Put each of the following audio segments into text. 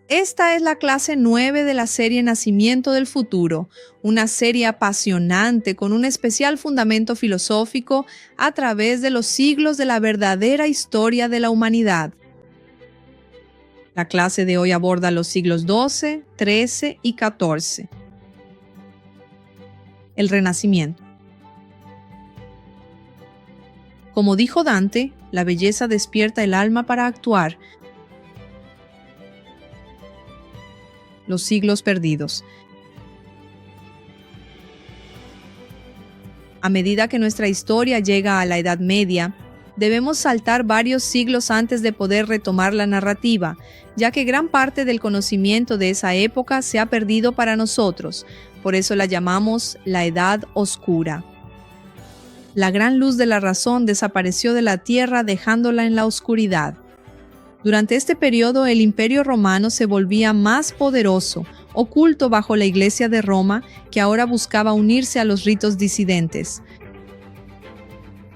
Esta es la clase 9 de la serie Nacimiento del Futuro, una serie apasionante con un especial fundamento filosófico a través de los siglos de la verdadera historia de la humanidad. La clase de hoy aborda los siglos XII, XIII y XIV. El Renacimiento. Como dijo Dante, la belleza despierta el alma para actuar. Los siglos perdidos. A medida que nuestra historia llega a la Edad Media, debemos saltar varios siglos antes de poder retomar la narrativa, ya que gran parte del conocimiento de esa época se ha perdido para nosotros, por eso la llamamos la Edad Oscura. La gran luz de la razón desapareció de la tierra dejándola en la oscuridad. Durante este periodo el Imperio Romano se volvía más poderoso, oculto bajo la Iglesia de Roma, que ahora buscaba unirse a los ritos disidentes.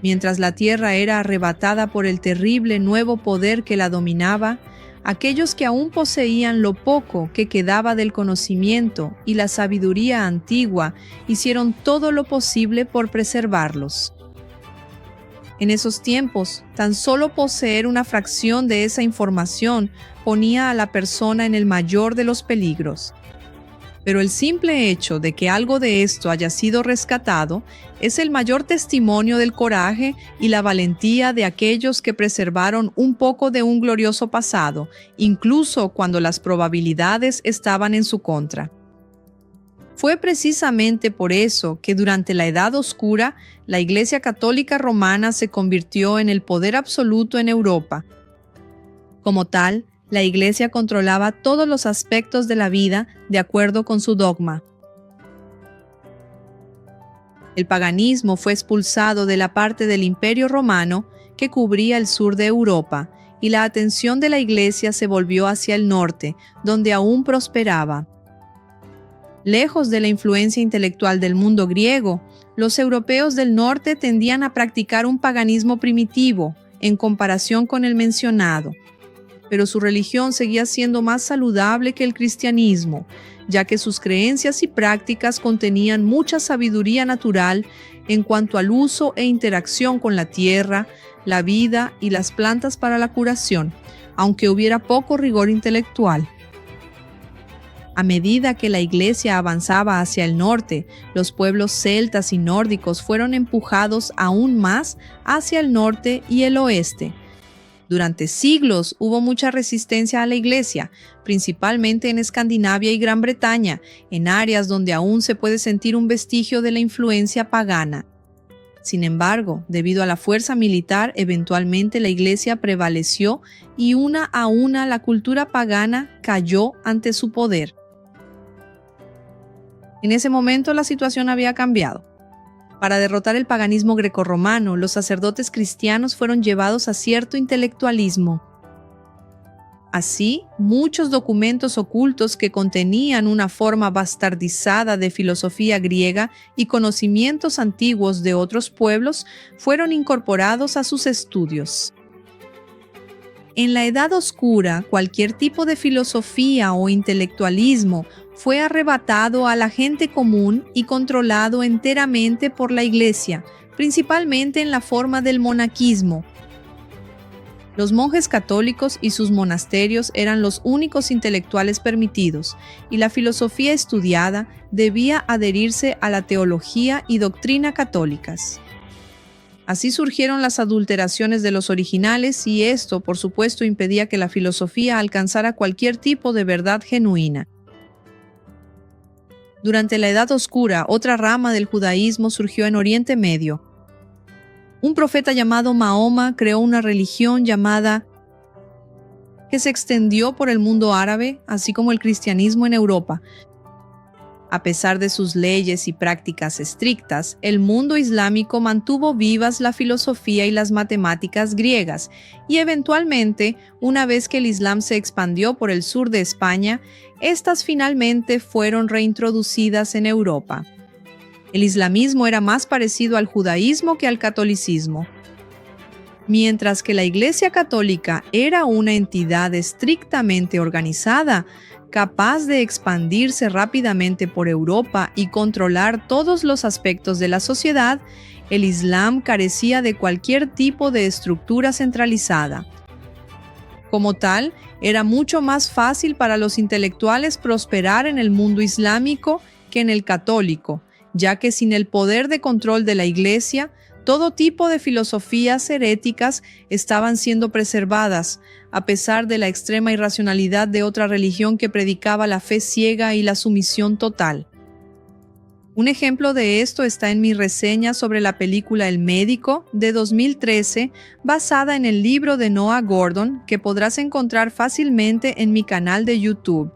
Mientras la tierra era arrebatada por el terrible nuevo poder que la dominaba, aquellos que aún poseían lo poco que quedaba del conocimiento y la sabiduría antigua hicieron todo lo posible por preservarlos. En esos tiempos, tan solo poseer una fracción de esa información ponía a la persona en el mayor de los peligros. Pero el simple hecho de que algo de esto haya sido rescatado es el mayor testimonio del coraje y la valentía de aquellos que preservaron un poco de un glorioso pasado, incluso cuando las probabilidades estaban en su contra. Fue precisamente por eso que durante la Edad Oscura, la Iglesia Católica Romana se convirtió en el poder absoluto en Europa. Como tal, la Iglesia controlaba todos los aspectos de la vida de acuerdo con su dogma. El paganismo fue expulsado de la parte del Imperio Romano que cubría el sur de Europa, y la atención de la Iglesia se volvió hacia el norte, donde aún prosperaba. Lejos de la influencia intelectual del mundo griego, los europeos del norte tendían a practicar un paganismo primitivo en comparación con el mencionado, pero su religión seguía siendo más saludable que el cristianismo, ya que sus creencias y prácticas contenían mucha sabiduría natural en cuanto al uso e interacción con la tierra, la vida y las plantas para la curación, aunque hubiera poco rigor intelectual. A medida que la Iglesia avanzaba hacia el norte, los pueblos celtas y nórdicos fueron empujados aún más hacia el norte y el oeste. Durante siglos hubo mucha resistencia a la Iglesia, principalmente en Escandinavia y Gran Bretaña, en áreas donde aún se puede sentir un vestigio de la influencia pagana. Sin embargo, debido a la fuerza militar, eventualmente la Iglesia prevaleció y una a una la cultura pagana cayó ante su poder. En ese momento la situación había cambiado. Para derrotar el paganismo grecorromano, los sacerdotes cristianos fueron llevados a cierto intelectualismo. Así, muchos documentos ocultos que contenían una forma bastardizada de filosofía griega y conocimientos antiguos de otros pueblos fueron incorporados a sus estudios. En la Edad Oscura, cualquier tipo de filosofía o intelectualismo fue arrebatado a la gente común y controlado enteramente por la Iglesia, principalmente en la forma del monaquismo. Los monjes católicos y sus monasterios eran los únicos intelectuales permitidos, y la filosofía estudiada debía adherirse a la teología y doctrina católicas. Así surgieron las adulteraciones de los originales, y esto, por supuesto, impedía que la filosofía alcanzara cualquier tipo de verdad genuina. Durante la Edad Oscura, otra rama del judaísmo surgió en Oriente Medio. Un profeta llamado Mahoma creó una religión llamada que se extendió por el mundo árabe, así como el cristianismo en Europa. A pesar de sus leyes y prácticas estrictas, el mundo islámico mantuvo vivas la filosofía y las matemáticas griegas, y eventualmente, una vez que el Islam se expandió por el sur de España, estas finalmente fueron reintroducidas en Europa. El islamismo era más parecido al judaísmo que al catolicismo. Mientras que la Iglesia Católica era una entidad estrictamente organizada, capaz de expandirse rápidamente por Europa y controlar todos los aspectos de la sociedad, el Islam carecía de cualquier tipo de estructura centralizada. Como tal, era mucho más fácil para los intelectuales prosperar en el mundo islámico que en el católico, ya que sin el poder de control de la Iglesia, todo tipo de filosofías heréticas estaban siendo preservadas, a pesar de la extrema irracionalidad de otra religión que predicaba la fe ciega y la sumisión total. Un ejemplo de esto está en mi reseña sobre la película El Médico de 2013, basada en el libro de Noah Gordon, que podrás encontrar fácilmente en mi canal de YouTube.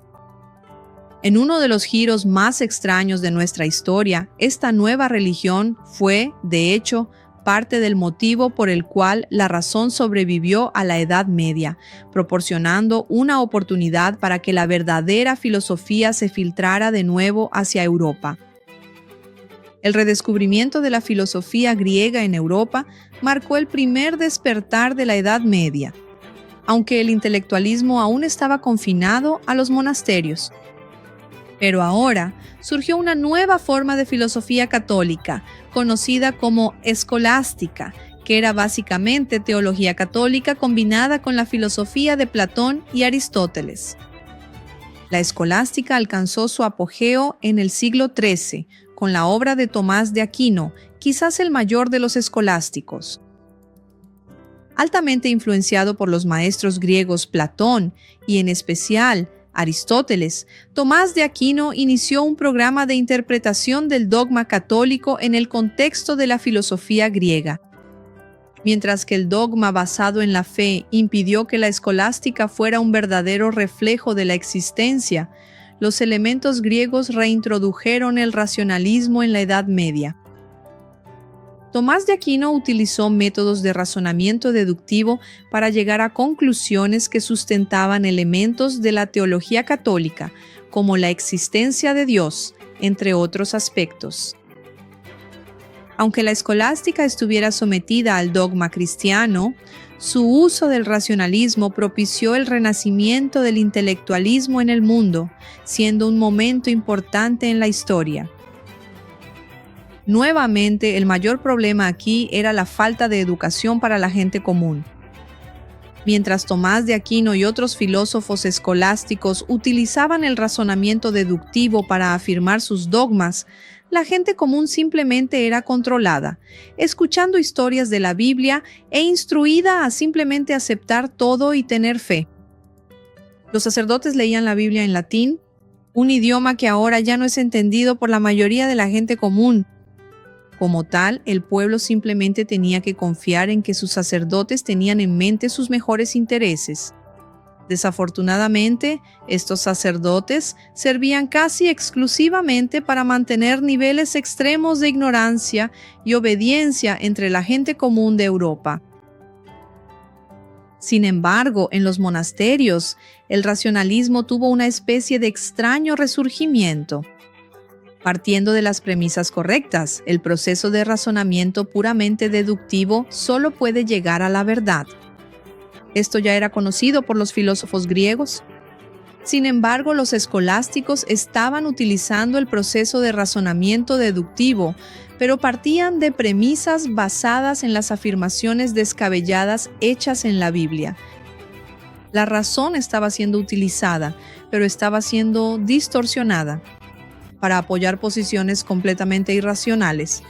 En uno de los giros más extraños de nuestra historia, esta nueva religión fue, de hecho, parte del motivo por el cual la razón sobrevivió a la Edad Media, proporcionando una oportunidad para que la verdadera filosofía se filtrara de nuevo hacia Europa. El redescubrimiento de la filosofía griega en Europa marcó el primer despertar de la Edad Media, aunque el intelectualismo aún estaba confinado a los monasterios. Pero ahora surgió una nueva forma de filosofía católica, conocida como escolástica, que era básicamente teología católica combinada con la filosofía de Platón y Aristóteles. La escolástica alcanzó su apogeo en el siglo XIII, con la obra de Tomás de Aquino, quizás el mayor de los escolásticos. Altamente influenciado por los maestros griegos Platón y en especial Aristóteles, Tomás de Aquino inició un programa de interpretación del dogma católico en el contexto de la filosofía griega. Mientras que el dogma basado en la fe impidió que la escolástica fuera un verdadero reflejo de la existencia, los elementos griegos reintrodujeron el racionalismo en la Edad Media. Tomás de Aquino utilizó métodos de razonamiento deductivo para llegar a conclusiones que sustentaban elementos de la teología católica, como la existencia de Dios, entre otros aspectos. Aunque la escolástica estuviera sometida al dogma cristiano, su uso del racionalismo propició el renacimiento del intelectualismo en el mundo, siendo un momento importante en la historia. Nuevamente, el mayor problema aquí era la falta de educación para la gente común. Mientras Tomás de Aquino y otros filósofos escolásticos utilizaban el razonamiento deductivo para afirmar sus dogmas, la gente común simplemente era controlada, escuchando historias de la Biblia e instruida a simplemente aceptar todo y tener fe. Los sacerdotes leían la Biblia en latín, un idioma que ahora ya no es entendido por la mayoría de la gente común. Como tal, el pueblo simplemente tenía que confiar en que sus sacerdotes tenían en mente sus mejores intereses. Desafortunadamente, estos sacerdotes servían casi exclusivamente para mantener niveles extremos de ignorancia y obediencia entre la gente común de Europa. Sin embargo, en los monasterios, el racionalismo tuvo una especie de extraño resurgimiento. Partiendo de las premisas correctas, el proceso de razonamiento puramente deductivo solo puede llegar a la verdad. Esto ya era conocido por los filósofos griegos. Sin embargo, los escolásticos estaban utilizando el proceso de razonamiento deductivo, pero partían de premisas basadas en las afirmaciones descabelladas hechas en la Biblia. La razón estaba siendo utilizada, pero estaba siendo distorsionada para apoyar posiciones completamente irracionales.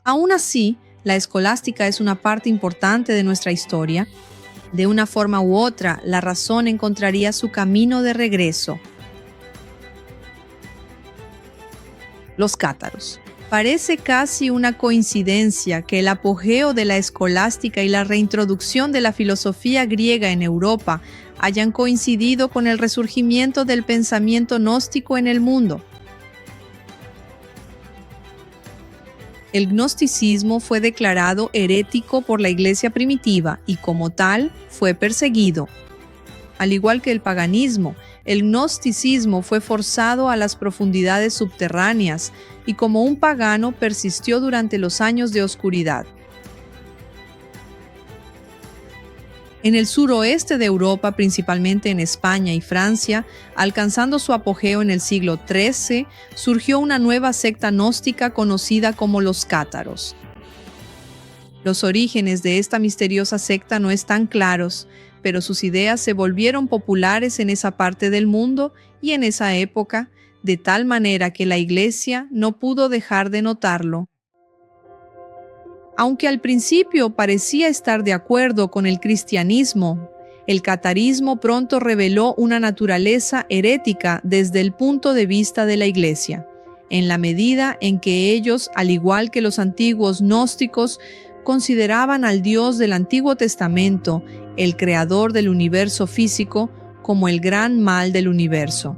Aún así, la escolástica es una parte importante de nuestra historia. De una forma u otra, la razón encontraría su camino de regreso. Los cátaros. Parece casi una coincidencia que el apogeo de la escolástica y la reintroducción de la filosofía griega en Europa hayan coincidido con el resurgimiento del pensamiento gnóstico en el mundo. El gnosticismo fue declarado herético por la Iglesia primitiva y como tal fue perseguido. Al igual que el paganismo, el gnosticismo fue forzado a las profundidades subterráneas y como un pagano persistió durante los años de oscuridad. En el suroeste de Europa, principalmente en España y Francia, alcanzando su apogeo en el siglo XIII, surgió una nueva secta gnóstica conocida como los cátaros. Los orígenes de esta misteriosa secta no están claros, pero sus ideas se volvieron populares en esa parte del mundo y en esa época, de tal manera que la Iglesia no pudo dejar de notarlo. Aunque al principio parecía estar de acuerdo con el cristianismo, el catarismo pronto reveló una naturaleza herética desde el punto de vista de la Iglesia, en la medida en que ellos, al igual que los antiguos gnósticos, consideraban al Dios del Antiguo Testamento, el creador del universo físico, como el gran mal del universo.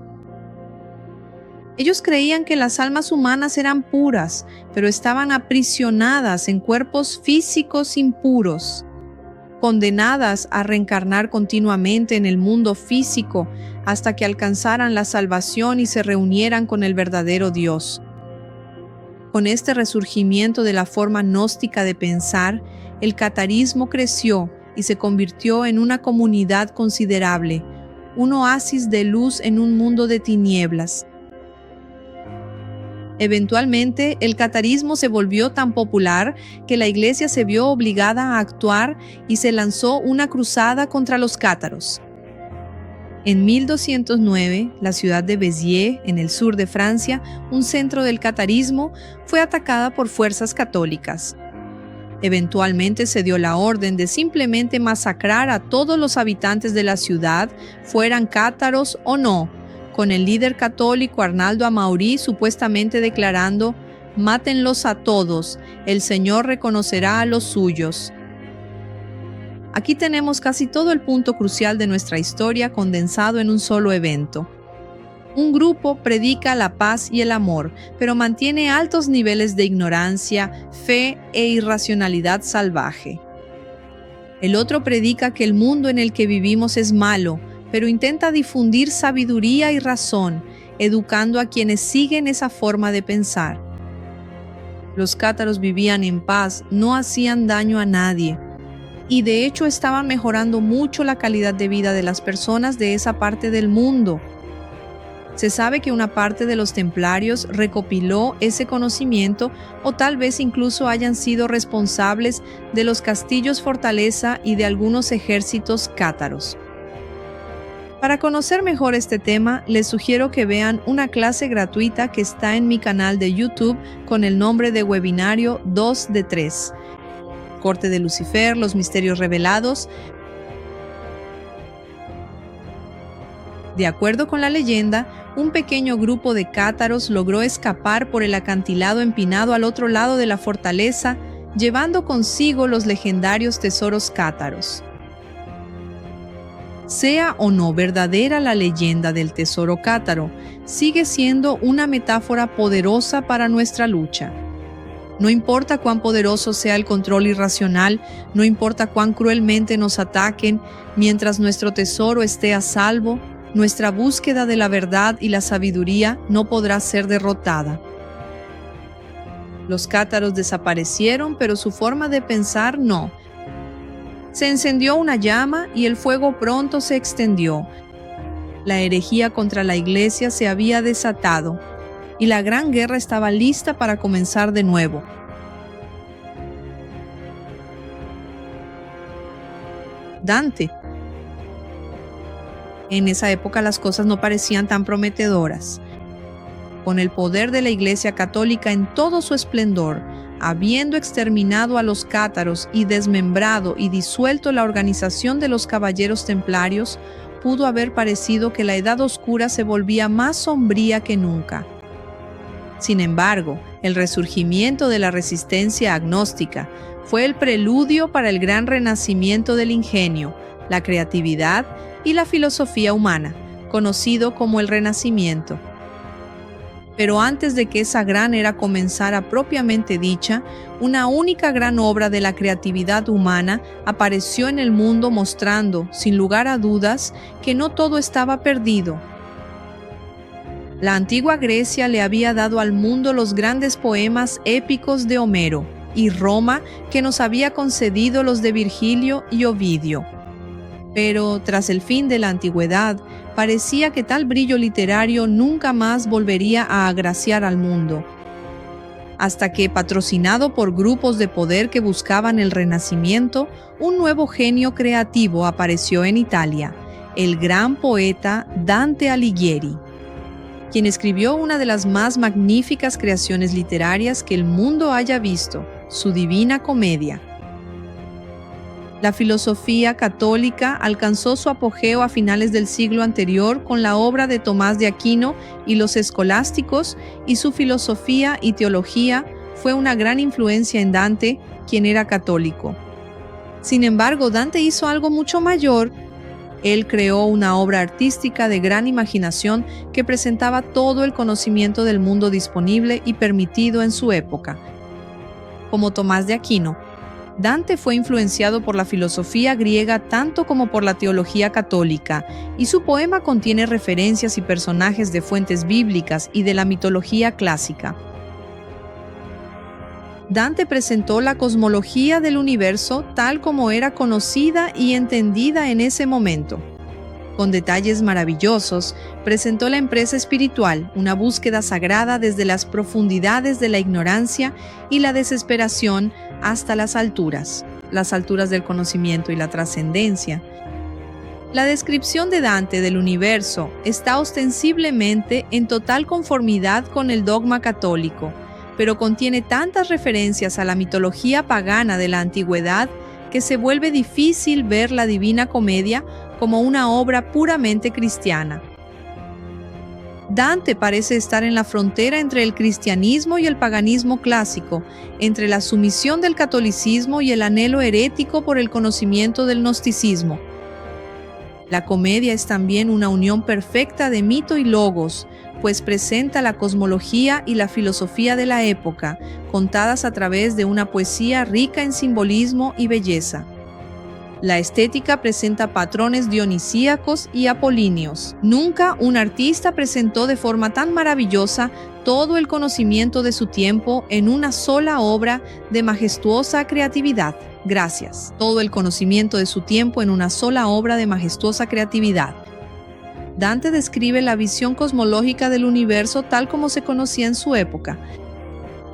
Ellos creían que las almas humanas eran puras, pero estaban aprisionadas en cuerpos físicos impuros, condenadas a reencarnar continuamente en el mundo físico hasta que alcanzaran la salvación y se reunieran con el verdadero Dios. Con este resurgimiento de la forma gnóstica de pensar, el catarismo creció y se convirtió en una comunidad considerable, un oasis de luz en un mundo de tinieblas. Eventualmente, el catarismo se volvió tan popular que la Iglesia se vio obligada a actuar y se lanzó una cruzada contra los cátaros. En 1209, la ciudad de Béziers, en el sur de Francia, un centro del catarismo, fue atacada por fuerzas católicas. Eventualmente se dio la orden de simplemente masacrar a todos los habitantes de la ciudad, fueran cátaros o no, con el líder católico Arnaldo Amaury supuestamente declarando: «Mátenlos a todos, el Señor reconocerá a los suyos». Aquí tenemos casi todo el punto crucial de nuestra historia condensado en un solo evento. Un grupo predica la paz y el amor, pero mantiene altos niveles de ignorancia, fe e irracionalidad salvaje. El otro predica que el mundo en el que vivimos es malo, pero intenta difundir sabiduría y razón, educando a quienes siguen esa forma de pensar. Los cátaros vivían en paz, no hacían daño a nadie, y de hecho estaban mejorando mucho la calidad de vida de las personas de esa parte del mundo. Se sabe que una parte de los templarios recopiló ese conocimiento o tal vez incluso hayan sido responsables de los castillos fortaleza y de algunos ejércitos cátaros. Para conocer mejor este tema, les sugiero que vean una clase gratuita que está en mi canal de YouTube con el nombre de Webinario 2 de 3. Corte de Lucifer, los misterios revelados. De acuerdo con la leyenda, un pequeño grupo de cátaros logró escapar por el acantilado empinado al otro lado de la fortaleza, llevando consigo los legendarios tesoros cátaros. Sea o no verdadera la leyenda del tesoro cátaro, sigue siendo una metáfora poderosa para nuestra lucha. No importa cuán poderoso sea el control irracional, no importa cuán cruelmente nos ataquen, mientras nuestro tesoro esté a salvo, nuestra búsqueda de la verdad y la sabiduría no podrá ser derrotada. Los cátaros desaparecieron, pero su forma de pensar no. Se encendió una llama y el fuego pronto se extendió. La herejía contra la Iglesia se había desatado y la gran guerra estaba lista para comenzar de nuevo. Dante. En esa época las cosas no parecían tan prometedoras. Con el poder de la Iglesia Católica en todo su esplendor, habiendo exterminado a los cátaros y desmembrado y disuelto la organización de los caballeros templarios, pudo haber parecido que la Edad Oscura se volvía más sombría que nunca. Sin embargo, el resurgimiento de la resistencia agnóstica fue el preludio para el gran renacimiento del ingenio, la creatividad y la filosofía humana, conocido como el Renacimiento. Pero antes de que esa gran era comenzara propiamente dicha, una única gran obra de la creatividad humana apareció en el mundo mostrando, sin lugar a dudas, que no todo estaba perdido. La antigua Grecia le había dado al mundo los grandes poemas épicos de Homero, y Roma que nos había concedido los de Virgilio y Ovidio. Pero tras el fin de la antigüedad, parecía que tal brillo literario nunca más volvería a agraciar al mundo. Hasta que, patrocinado por grupos de poder que buscaban el renacimiento, un nuevo genio creativo apareció en Italia, el gran poeta Dante Alighieri, quien escribió una de las más magníficas creaciones literarias que el mundo haya visto, su Divina Comedia. La filosofía católica alcanzó su apogeo a finales del siglo anterior con la obra de Tomás de Aquino y los escolásticos, y su filosofía y teología fue una gran influencia en Dante, quien era católico. Sin embargo, Dante hizo algo mucho mayor. Él creó una obra artística de gran imaginación que presentaba todo el conocimiento del mundo disponible y permitido en su época. Como Tomás de Aquino, Dante fue influenciado por la filosofía griega tanto como por la teología católica, y su poema contiene referencias y personajes de fuentes bíblicas y de la mitología clásica. Dante presentó la cosmología del universo tal como era conocida y entendida en ese momento. Con detalles maravillosos, presentó la empresa espiritual, una búsqueda sagrada desde las profundidades de la ignorancia y la desesperación hasta las alturas del conocimiento y la trascendencia. La descripción de Dante del universo está ostensiblemente en total conformidad con el dogma católico, pero contiene tantas referencias a la mitología pagana de la antigüedad que se vuelve difícil ver la Divina Comedia como una obra puramente cristiana. Dante parece estar en la frontera entre el cristianismo y el paganismo clásico, entre la sumisión del catolicismo y el anhelo herético por el conocimiento del gnosticismo. La comedia es también una unión perfecta de mito y logos, pues presenta la cosmología y la filosofía de la época, contadas a través de una poesía rica en simbolismo y belleza. La estética presenta patrones dionisíacos y apolíneos. Nunca un artista presentó de forma tan maravillosa todo el conocimiento de su tiempo en una sola obra de majestuosa creatividad. Gracias. Todo el conocimiento de su tiempo en una sola obra de majestuosa creatividad. Dante describe la visión cosmológica del universo tal como se conocía en su época.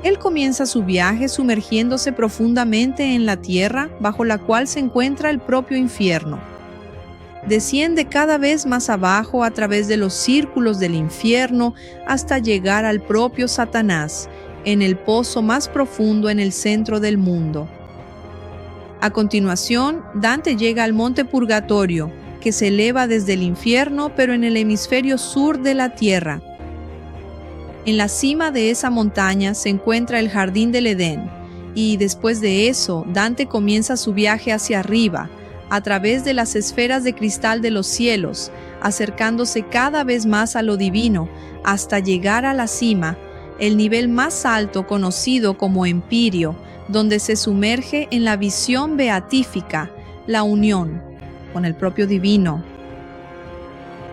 Él comienza su viaje sumergiéndose profundamente en la tierra, bajo la cual se encuentra el propio infierno. Desciende cada vez más abajo a través de los círculos del infierno hasta llegar al propio Satanás, en el pozo más profundo en el centro del mundo. A continuación, Dante llega al monte Purgatorio, que se eleva desde el infierno, pero en el hemisferio sur de la tierra. En la cima de esa montaña se encuentra el Jardín del Edén, y después de eso, Dante comienza su viaje hacia arriba, a través de las esferas de cristal de los cielos, acercándose cada vez más a lo divino, hasta llegar a la cima, el nivel más alto conocido como Empirio, donde se sumerge en la visión beatífica, la unión con el propio divino.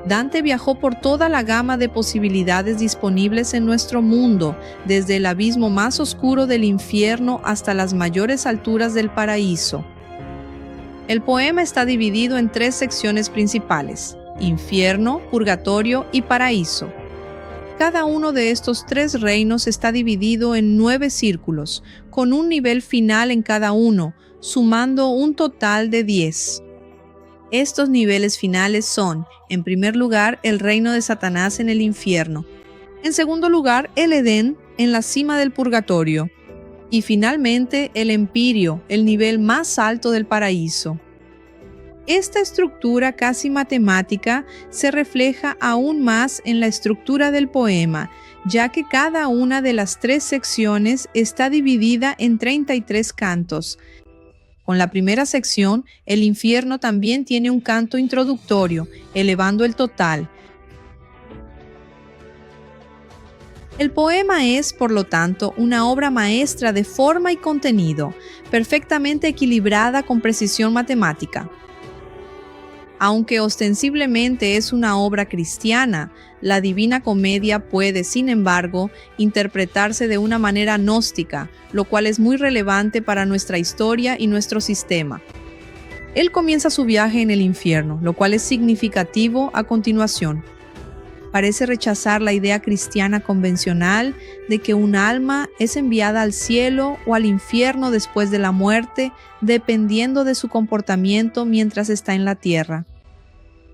Dante viajó por toda la gama de posibilidades disponibles en nuestro mundo, desde el abismo más oscuro del infierno hasta las mayores alturas del paraíso. El poema está dividido en 3 secciones principales: infierno, purgatorio y paraíso. Cada uno de estos 3 reinos está dividido en 9 círculos, con un nivel final en cada uno, sumando un total de 10. Estos niveles finales son, en primer lugar, el reino de Satanás en el infierno, en segundo lugar, el Edén en la cima del purgatorio, y finalmente el Empirio, el nivel más alto del paraíso. Esta estructura casi matemática se refleja aún más en la estructura del poema, ya que cada una de las 3 secciones está dividida en 33 cantos. Con la primera sección, el infierno también tiene un canto introductorio, elevando el total. El poema es, por lo tanto, una obra maestra de forma y contenido, perfectamente equilibrada con precisión matemática. Aunque ostensiblemente es una obra cristiana, la Divina Comedia puede, sin embargo, interpretarse de una manera gnóstica, lo cual es muy relevante para nuestra historia y nuestro sistema. Él comienza su viaje en el infierno, lo cual es significativo a continuación. Parece rechazar la idea cristiana convencional de que un alma es enviada al cielo o al infierno después de la muerte, dependiendo de su comportamiento mientras está en la tierra.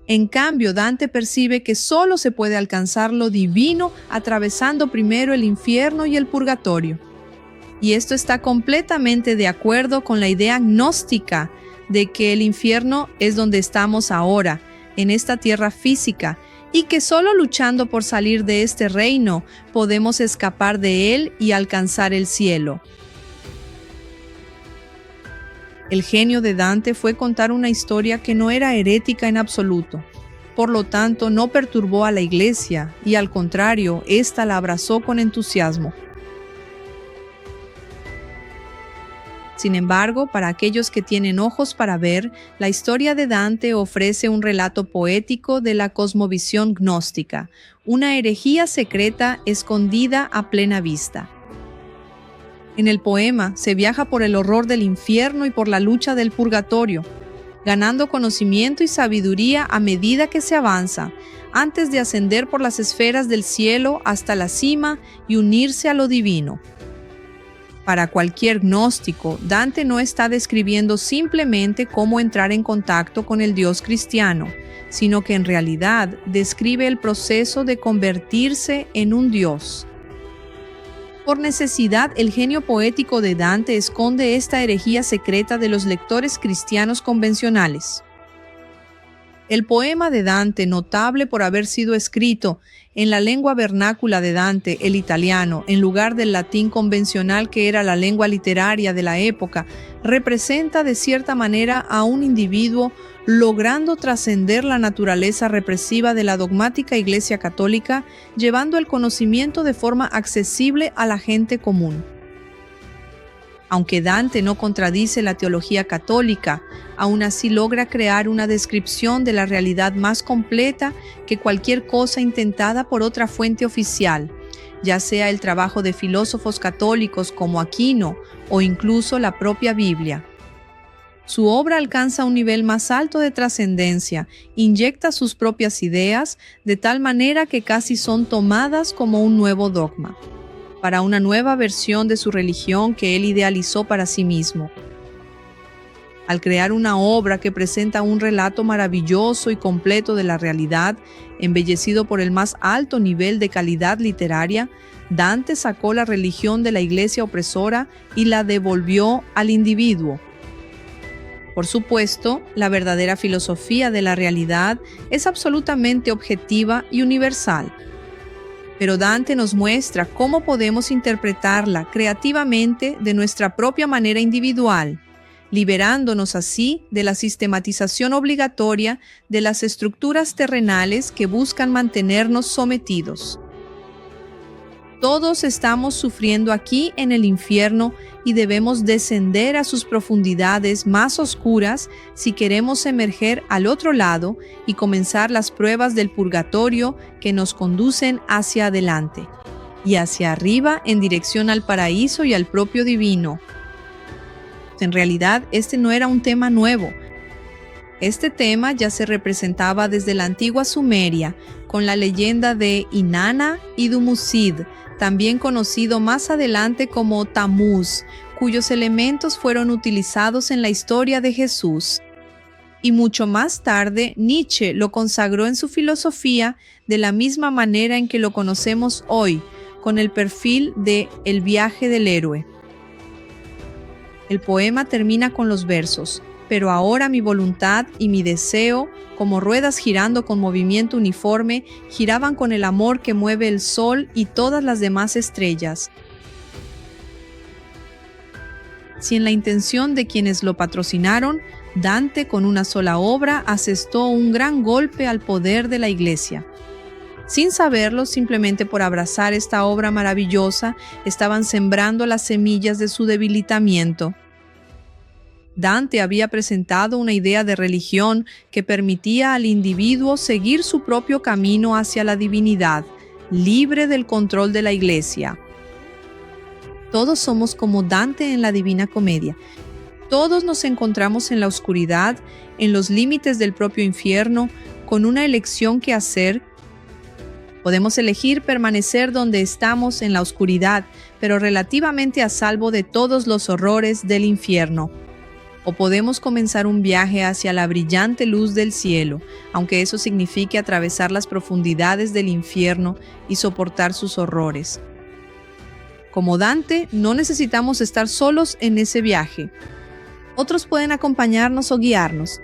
En cambio, Dante percibe que solo se puede alcanzar lo divino atravesando primero el infierno y el purgatorio. Y esto está completamente de acuerdo con la idea gnóstica de que el infierno es donde estamos ahora, en esta tierra física, y que solo luchando por salir de este reino podemos escapar de él y alcanzar el cielo. El genio de Dante fue contar una historia que no era herética en absoluto. Por lo tanto, no perturbó a la iglesia y al contrario, ésta la abrazó con entusiasmo. Sin embargo, para aquellos que tienen ojos para ver, la historia de Dante ofrece un relato poético de la cosmovisión gnóstica, una herejía secreta escondida a plena vista. En el poema se viaja por el horror del infierno y por la lucha del purgatorio, ganando conocimiento y sabiduría a medida que se avanza, antes de ascender por las esferas del cielo hasta la cima y unirse a lo divino. Para cualquier gnóstico, Dante no está describiendo simplemente cómo entrar en contacto con el Dios cristiano, sino que en realidad describe el proceso de convertirse en un Dios. Por necesidad, el genio poético de Dante esconde esta herejía secreta de los lectores cristianos convencionales. El poema de Dante, notable por haber sido escrito en la lengua vernácula de Dante, el italiano, en lugar del latín convencional que era la lengua literaria de la época, representa de cierta manera a un individuo logrando trascender la naturaleza represiva de la dogmática Iglesia Católica, llevando el conocimiento de forma accesible a la gente común. Aunque Dante no contradice la teología católica, aún así logra crear una descripción de la realidad más completa que cualquier cosa intentada por otra fuente oficial, ya sea el trabajo de filósofos católicos como Aquino o incluso la propia Biblia. Su obra alcanza un nivel más alto de trascendencia, inyecta sus propias ideas de tal manera que casi son tomadas como un nuevo dogma, para una nueva versión de su religión que él idealizó para sí mismo. Al crear una obra que presenta un relato maravilloso y completo de la realidad, embellecido por el más alto nivel de calidad literaria, Dante sacó la religión de la iglesia opresora y la devolvió al individuo. Por supuesto, la verdadera filosofía de la realidad es absolutamente objetiva y universal. Pero Dante nos muestra cómo podemos interpretarla creativamente de nuestra propia manera individual, liberándonos así de la sistematización obligatoria de las estructuras terrenales que buscan mantenernos sometidos. Todos estamos sufriendo aquí en el infierno y debemos descender a sus profundidades más oscuras si queremos emerger al otro lado y comenzar las pruebas del purgatorio que nos conducen hacia adelante y hacia arriba en dirección al paraíso y al propio divino. En realidad, este no era un tema nuevo. Este tema ya se representaba desde la antigua Sumeria con la leyenda de Inanna y Dumuzid, también conocido más adelante como Tamuz, cuyos elementos fueron utilizados en la historia de Jesús. Y mucho más tarde, Nietzsche lo consagró en su filosofía de la misma manera en que lo conocemos hoy, con el perfil de El viaje del héroe. El poema termina con los versos: pero ahora mi voluntad y mi deseo, como ruedas girando con movimiento uniforme, giraban con el amor que mueve el sol y todas las demás estrellas. Si en la intención de quienes lo patrocinaron, Dante con una sola obra asestó un gran golpe al poder de la Iglesia. Sin saberlo, simplemente por abrazar esta obra maravillosa, estaban sembrando las semillas de su debilitamiento. Dante había presentado una idea de religión que permitía al individuo seguir su propio camino hacia la divinidad, libre del control de la Iglesia. Todos somos como Dante en la Divina Comedia. Todos nos encontramos en la oscuridad, en los límites del propio infierno, con una elección que hacer. Podemos elegir permanecer donde estamos en la oscuridad, pero relativamente a salvo de todos los horrores del infierno. O podemos comenzar un viaje hacia la brillante luz del cielo, aunque eso signifique atravesar las profundidades del infierno y soportar sus horrores. Como Dante, no necesitamos estar solos en ese viaje. Otros pueden acompañarnos o guiarnos.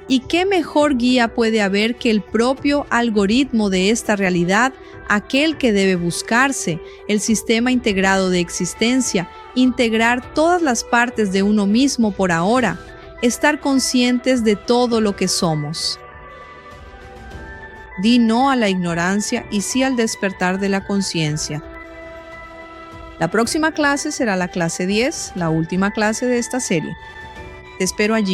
¿Y qué mejor guía puede haber que el propio algoritmo de esta realidad, aquel que debe buscarse, el sistema integrado de existencia, integrar todas las partes de uno mismo por ahora, estar conscientes de todo lo que somos? Di no a la ignorancia y sí al despertar de la conciencia. La próxima clase será la clase 10, la última clase de esta serie. Te espero allí.